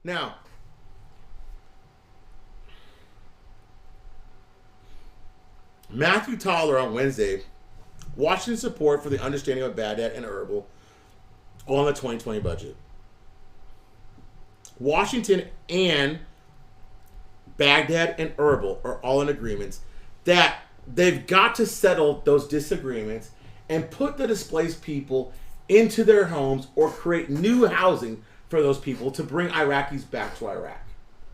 Now, Matthew Toller on Wednesday, Washington support for the understanding of Baghdad and Erbil on the 2020 budget. Washington and Baghdad and Erbil are all in agreements that they've got to settle those disagreements and put the displaced people into their homes or create new housing for those people to bring Iraqis back to Iraq,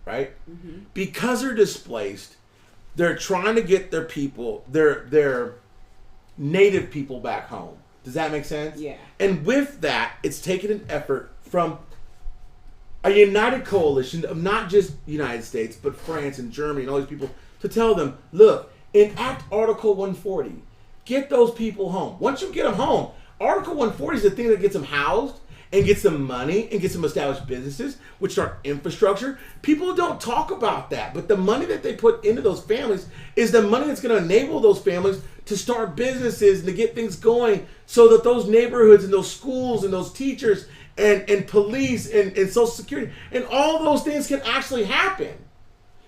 right? Mm-hmm. Because they're displaced, they're trying to get their people, their native people back home. Does that make sense? Yeah. And with that, it's taken an effort from a united coalition of not just the United States, but France and Germany and all these people to tell them, look, enact Article 140. Get those people home. Once you get them home, Article 140 is the thing that gets them housed and gets them money and gets them established businesses, which start infrastructure. People don't talk about that, but the money that they put into those families is the money that's going to enable those families to start businesses and to get things going so that those neighborhoods and those schools and those teachers and police and Social Security and all those things can actually happen.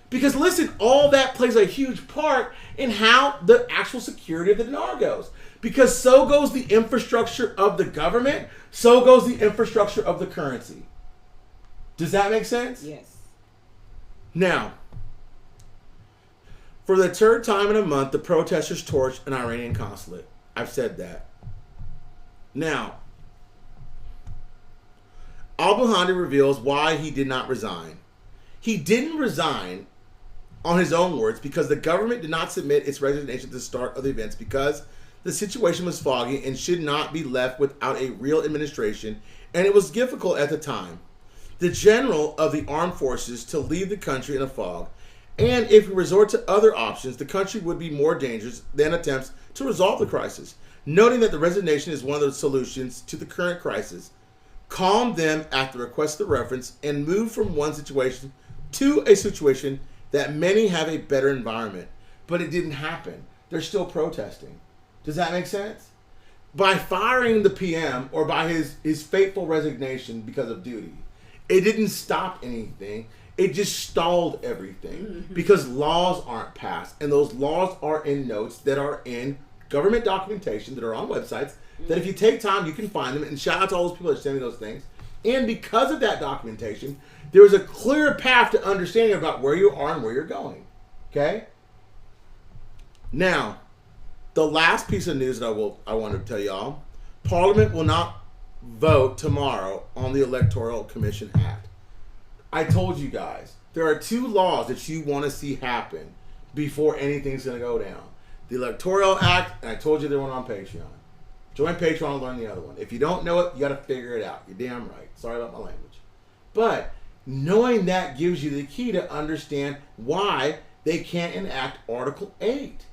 Because listen, all that plays a huge part in how the actual security of the dinar goes. Because so goes the infrastructure of the government, so goes the infrastructure of the currency. Does that make sense? Yes. Now, for the third time in a month, the protesters torched an Iranian consulate. I've said that. Now, al-Buhandi reveals why he did not resign. He didn't resign, on his own words, because the government did not submit its resignation at the start of the events because the situation was foggy and should not be left without a real administration, and it was difficult at the time. The general of the armed forces to leave the country in a fog, and if we resort to other options, the country would be more dangerous than attempts to resolve the crisis. Noting that the resignation is one of the solutions to the current crisis, calm them at the request of the reference, and move from one situation to a situation that many have a better environment. But it didn't happen. They're still protesting. Does that make sense? By firing the PM or by his fateful resignation because of duty, it didn't stop anything. It just stalled everything because laws aren't passed. And those laws are in notes that are in government documentation that are on websites that if you take time, you can find them. And shout out to all those people that send me those things. And because of that documentation, there is a clear path to understanding about where you are and where you're going. Okay? Now, the last piece of news that I want to tell y'all, Parliament will not vote tomorrow on the Electoral Commission Act. I told you guys, there are two laws that you want to see happen before anything's going to go down. The Electoral Act, and I told you they went on Patreon. Join Patreon and learn the other one. If you don't know it, you got to figure it out. You're damn right. Sorry about my language. But knowing that gives you the key to understand why they can't enact Article 8.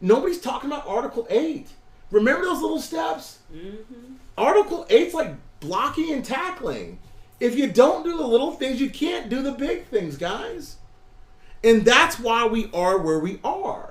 Nobody's talking about Article 8. Remember those little steps? Mm-hmm. Article 8's like blocking and tackling. If you don't do the little things, you can't do the big things, guys. And that's why we are where we are.